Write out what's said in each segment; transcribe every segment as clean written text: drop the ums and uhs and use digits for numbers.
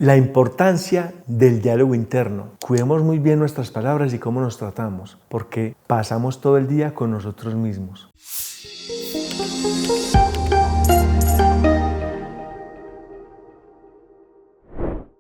La importancia del diálogo interno. Cuidemos muy bien nuestras palabras y cómo nos tratamos, porque pasamos todo el día con nosotros mismos.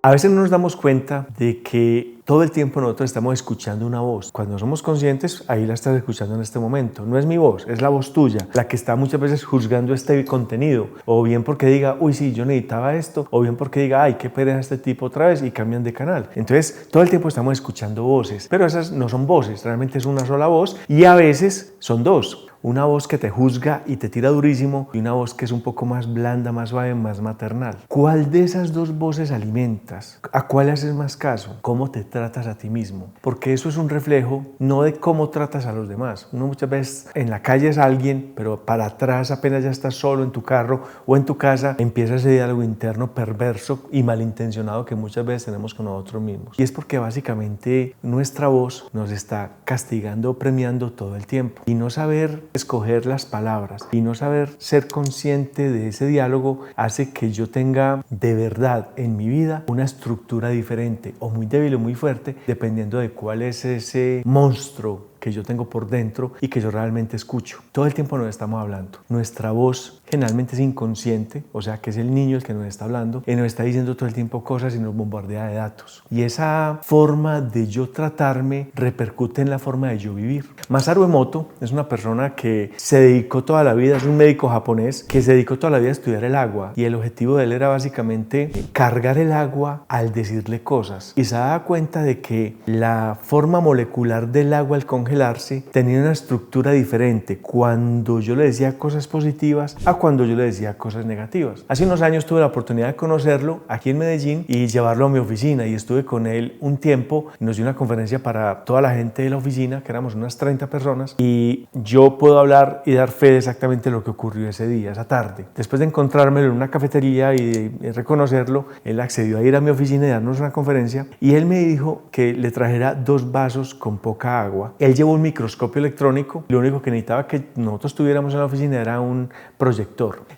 A veces no nos damos cuenta de que todo el tiempo nosotros estamos escuchando una voz. Cuando somos conscientes, ahí la estás escuchando en este momento. No es mi voz, es la voz tuya, la que está muchas veces juzgando este contenido. O bien porque diga, uy, sí, yo necesitaba esto. O bien porque diga, ay, qué pereza este tipo otra vez y cambian de canal. Entonces, todo el tiempo estamos escuchando voces. Pero esas no son voces, realmente es una sola voz y a veces son dos. Una voz que te juzga y te tira durísimo y una voz que es un poco más blanda, más suave, más maternal. ¿Cuál de esas dos voces alimentas? ¿A cuál haces más caso? ¿Cómo te tratas a ti mismo? Porque eso es un reflejo no de cómo tratas a los demás. Uno muchas veces en la calle es alguien, pero para atrás apenas ya estás solo en tu carro o en tu casa, empieza ese diálogo interno perverso y malintencionado que muchas veces tenemos con nosotros mismos. Y es porque básicamente nuestra voz nos está castigando o premiando todo el tiempo. Y no saber escoger las palabras y no saber ser consciente de ese diálogo hace que yo tenga de verdad en mi vida una estructura diferente o muy débil o muy fuerte dependiendo de cuál es ese monstruo que yo tengo por dentro y que yo realmente escucho. Todo el tiempo nos estamos hablando. Nuestra voz generalmente es inconsciente, o sea que es el niño el que nos está hablando y nos está diciendo todo el tiempo cosas y nos bombardea de datos. Y esa forma de yo tratarme repercute en la forma de yo vivir. Masaru Emoto es una persona que se dedicó toda la vida, es un médico japonés que se dedicó toda la vida a estudiar el agua y el objetivo de él era básicamente cargar el agua al decirle cosas. Y se daba cuenta de que la forma molecular del agua al congelarse tenía una estructura diferente cuando yo le decía cosas positivas a cuando yo le decía cosas negativas. Hace unos años tuve la oportunidad de conocerlo aquí en Medellín y llevarlo a mi oficina y estuve con él un tiempo. Nos dio una conferencia para toda la gente de la oficina, que éramos unas 30 personas, y yo puedo hablar y dar fe de exactamente lo que ocurrió ese día, esa tarde. Después de encontrármelo en una cafetería y de reconocerlo, él accedió a ir a mi oficina y darnos una conferencia y él me dijo que le trajera 2 vasos con poca agua. Él llevó un microscopio electrónico, lo único que necesitaba que nosotros tuviéramos en la oficina era un proyector.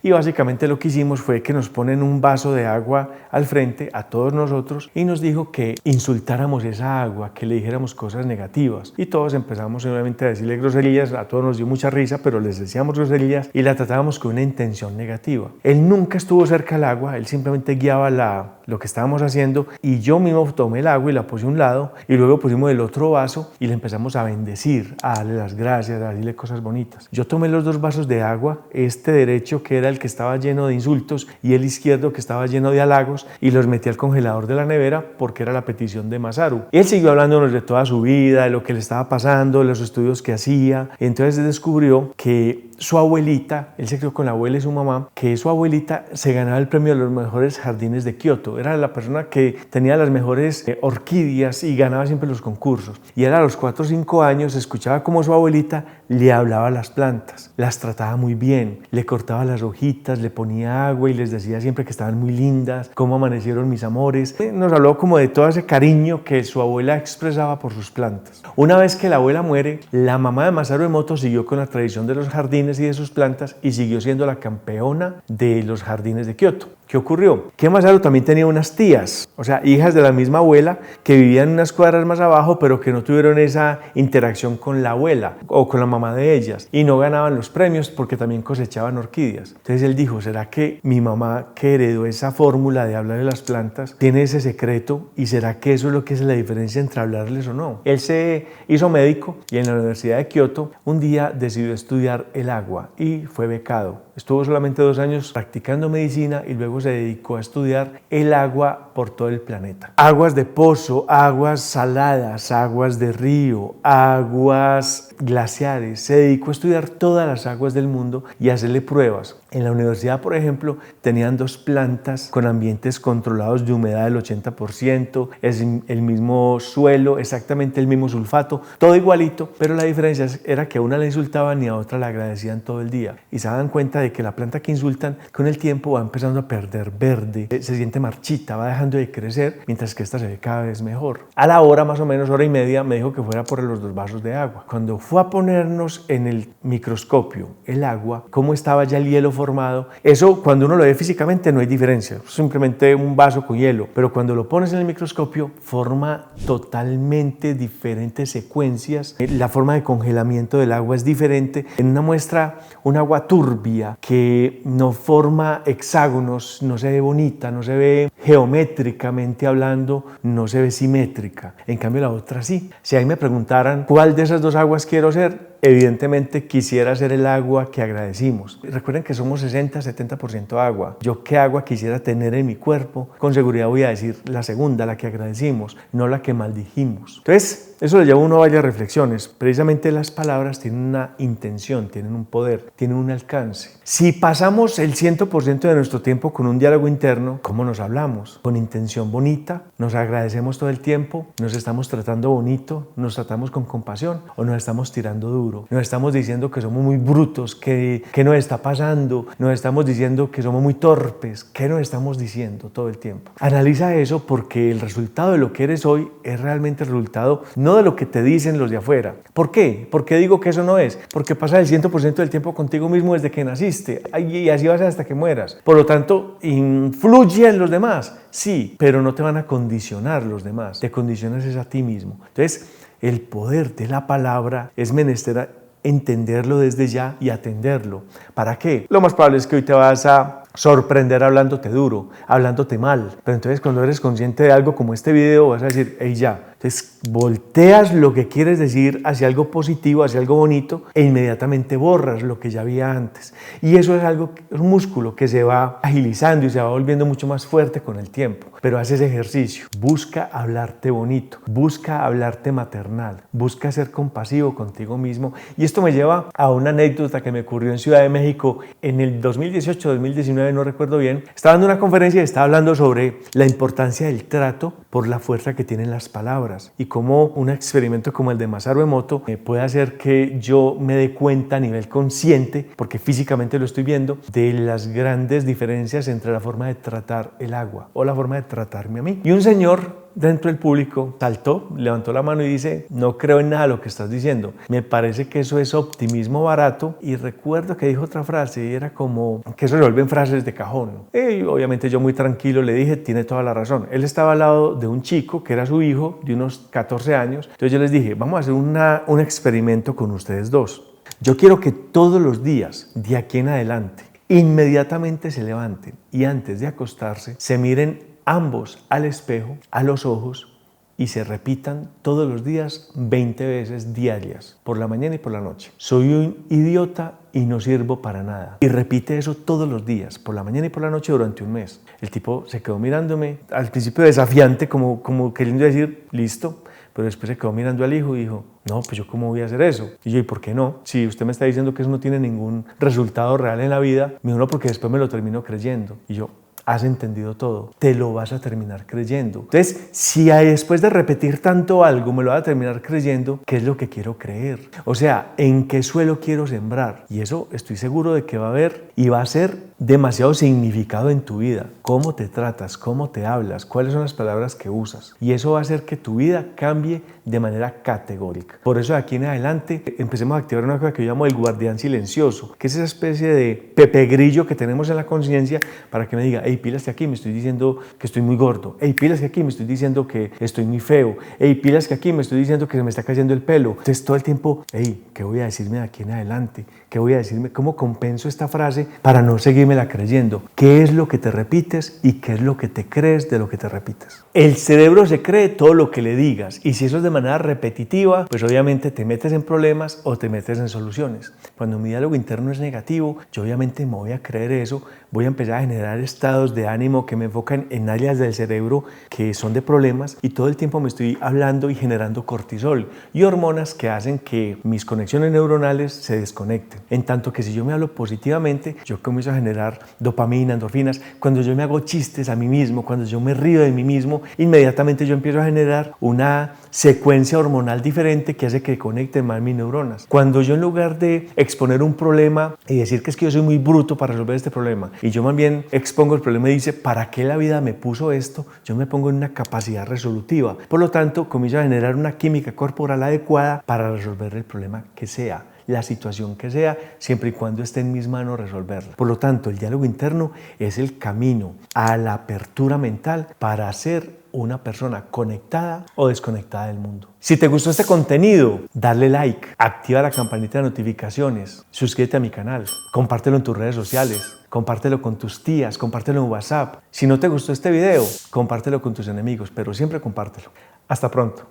Y básicamente lo que hicimos fue que nos ponen un vaso de agua al frente a todos nosotros y nos dijo que insultáramos esa agua, que le dijéramos cosas negativas. Y todos empezamos obviamente a decirle groserías, a todos nos dio mucha risa, pero les decíamos groserías y la tratábamos con una intención negativa. Él nunca estuvo cerca del agua, él simplemente guiaba lo que estábamos haciendo y yo mismo tomé el agua y la puse a un lado y luego pusimos el otro vaso y le empezamos a bendecir, a darle las gracias, a decirle cosas bonitas. Yo tomé los 2 vasos de agua, este derecho que era el que estaba lleno de insultos y el izquierdo que estaba lleno de halagos y los metí al congelador de la nevera porque era la petición de Masaru. Él siguió hablándonos de toda su vida, de lo que le estaba pasando, de los estudios que hacía. Entonces descubrió que su abuelita, él se crió con la abuela y su mamá, que su abuelita se ganaba el premio de los mejores jardines de Kioto. Era la persona que tenía las mejores orquídeas y ganaba siempre los concursos. Y él a los 4 o 5 años escuchaba cómo su abuelita le hablaba a las plantas, las trataba muy bien, le cortaba las hojitas, le ponía agua y les decía siempre que estaban muy lindas, cómo amanecieron mis amores. Nos habló como de todo ese cariño que su abuela expresaba por sus plantas. Una vez que la abuela muere, la mamá de Masaru Emoto siguió con la tradición de los jardines y de sus plantas y siguió siendo la campeona de los jardines de Kioto. ¿Qué ocurrió? Que Masaru también tenía unas tías, o sea, hijas de la misma abuela que vivían unas cuadras más abajo, pero que no tuvieron esa interacción con la abuela o con la mamá de ellas y no ganaban los premios porque también cosechaban orquídeas. Entonces él dijo, ¿será que mi mamá que heredó esa fórmula de hablar de las plantas tiene ese secreto y será que eso es lo que es la diferencia entre hablarles o no? Él se hizo médico y en la Universidad de Kioto un día decidió estudiar el agua y fue becado. Estuvo solamente 2 años practicando medicina y luego se dedicó a estudiar el agua por todo el planeta. Aguas de pozo, aguas saladas, aguas de río, aguas glaciares. Se dedicó a estudiar todas las aguas del mundo y a hacerle pruebas. En la universidad, por ejemplo, tenían 2 plantas con ambientes controlados de humedad del 80%, es el mismo suelo, exactamente el mismo sulfato, todo igualito, pero la diferencia era que a una le insultaban y a otra le agradecían todo el día. Y se dan cuenta de que la planta que insultan con el tiempo va empezando a perder verde, se siente marchita, va dejando de crecer, mientras que esta se ve cada vez mejor. A la hora, más o menos, 1:30, me dijo que fuera por los 2 vasos de agua. Cuando fue a ponernos en el microscopio el agua, cómo estaba ya el hielo formado. Eso cuando uno lo ve físicamente no hay diferencia, es simplemente un vaso con hielo, pero cuando lo pones en el microscopio forma totalmente diferentes secuencias. La forma de congelamiento del agua es diferente. En una muestra, un agua turbia que no forma hexágonos, no se ve bonita, no se ve geométricamente hablando, no se ve simétrica. En cambio la otra sí. Si a mí me preguntaran cuál de esas dos aguas quiero ser, evidentemente quisiera ser el agua que agradecimos. Recuerden que somos 60-70% agua. ¿Yo qué agua quisiera tener en mi cuerpo? Con seguridad voy a decir la segunda, la que agradecimos, no la que maldijimos. Entonces, eso le lleva a uno a varias reflexiones. Precisamente las palabras tienen una intención, tienen un poder, tienen un alcance. Si pasamos el 100% de nuestro tiempo con un diálogo interno, ¿cómo nos hablamos? Con intención bonita, nos agradecemos todo el tiempo, nos estamos tratando bonito, nos tratamos con compasión o nos estamos tirando duro. Nos estamos diciendo que somos muy brutos, que nos está pasando, nos estamos diciendo que somos muy torpes. ¿Qué nos estamos diciendo todo el tiempo? Analiza eso, porque el resultado de lo que eres hoy es realmente el resultado no de lo que te dicen los de afuera. ¿Por qué? ¿Por qué digo que eso no es? Porque pasas el 100% del tiempo contigo mismo desde que naciste y así vas hasta que mueras. Por lo tanto, influye en los demás, sí, pero no te van a condicionar los demás, te condicionas es a ti mismo. Entonces, el poder de la palabra es menester entenderlo desde ya y atenderlo. ¿Para qué? Lo más probable es que hoy te vas a sorprender hablándote duro, hablándote mal. Pero entonces cuando eres consciente de algo como este video vas a decir, hey, ya. Entonces volteas lo que quieres decir hacia algo positivo, hacia algo bonito, e inmediatamente borras lo que ya había antes. Y eso es algo, es un músculo que se va agilizando y se va volviendo mucho más fuerte con el tiempo. Pero haces ejercicio, busca hablarte bonito, busca hablarte maternal, busca ser compasivo contigo mismo. Y esto me lleva a una anécdota que me ocurrió en Ciudad de México en el 2018-2019, no recuerdo bien. Estaba dando una conferencia y estaba hablando sobre la importancia del trato por la fuerza que tienen las palabras y cómo un experimento como el de Masaru Emoto puede hacer que yo me dé cuenta a nivel consciente, porque físicamente lo estoy viendo, de las grandes diferencias entre la forma de tratar el agua o la forma de tratarme a mí. Y un señor dentro del público saltó, levantó la mano y dice, no creo en nada de lo que estás diciendo, me parece que eso es optimismo barato. Y recuerdo que dijo otra frase y era como que eso se vuelven frases de cajón. Y obviamente yo muy tranquilo le dije, tiene toda la razón. Él estaba al lado de un chico que era su hijo de unos 14 años, entonces yo les dije, vamos a hacer un experimento con ustedes dos. Yo quiero que todos los días de aquí en adelante inmediatamente se levanten y antes de acostarse se miren ambos al espejo, a los ojos, y se repitan todos los días 20 veces diarias, por la mañana y por la noche. Soy un idiota y no sirvo para nada. Y repite eso todos los días, por la mañana y por la noche durante un mes. El tipo se quedó mirándome, al principio desafiante, como queriendo decir, listo, pero después se quedó mirando al hijo y dijo, no, pues yo cómo voy a hacer eso. Y yo, ¿y por qué no? Si usted me está diciendo que eso no tiene ningún resultado real en la vida, me dijo, no, porque después me lo termino creyendo. Y yo, has entendido todo, te lo vas a terminar creyendo. Entonces, si después de repetir tanto algo me lo vas a terminar creyendo, ¿qué es lo que quiero creer? O sea, ¿en qué suelo quiero sembrar? Y eso estoy seguro de que va a haber y va a ser demasiado significado en tu vida. Cómo te tratas, cómo te hablas, cuáles son las palabras que usas. Y eso va a hacer que tu vida cambie de manera categórica. Por eso de aquí en adelante empecemos a activar una cosa que yo llamo el guardián silencioso, que es esa especie de Pepe Grillo que tenemos en la conciencia para que me diga, hey, pilas que aquí me estoy diciendo que estoy muy gordo, hey, pilas que aquí me estoy diciendo que estoy muy feo, hey, pilas que aquí me estoy diciendo que se me está cayendo el pelo. Entonces todo el tiempo, hey, ¿qué voy a decirme de aquí en adelante? ¿Qué voy a decirme? ¿Cómo compenso esta frase para no seguirme la creyendo? ¿Qué es lo que te repites y qué es lo que te crees de lo que te repites? El cerebro se cree todo lo que le digas, y si eso es de manera repetitiva, pues obviamente te metes en problemas o te metes en soluciones. Cuando mi diálogo interno es negativo, yo obviamente me voy a creer eso, voy a empezar a generar estados de ánimo que me enfocan en áreas del cerebro que son de problemas, y todo el tiempo me estoy hablando y generando cortisol y hormonas que hacen que mis conexiones neuronales se desconecten. En tanto que si yo me hablo positivamente, yo comienzo a generar dopamina, endorfinas. Cuando yo me hago chistes a mí mismo, cuando yo me río de mí mismo, inmediatamente yo empiezo a generar una secuencia hormonal diferente que hace que conecten más mis neuronas. Cuando yo, en lugar de exponer un problema y decir que es que yo soy muy bruto para resolver este problema, y yo más bien expongo el problema y dice, ¿para qué la vida me puso esto? Yo me pongo en una capacidad resolutiva. Por lo tanto, comienzo a generar una química corporal adecuada para resolver el problema que sea. la situación que sea, siempre y cuando esté en mis manos resolverla. Por lo tanto, el diálogo interno es el camino a la apertura mental para ser una persona conectada o desconectada del mundo. Si te gustó este contenido, dale like, activa la campanita de notificaciones, suscríbete a mi canal, compártelo en tus redes sociales, compártelo con tus tías, compártelo en WhatsApp. Si no te gustó este video, compártelo con tus enemigos, pero siempre compártelo. Hasta pronto.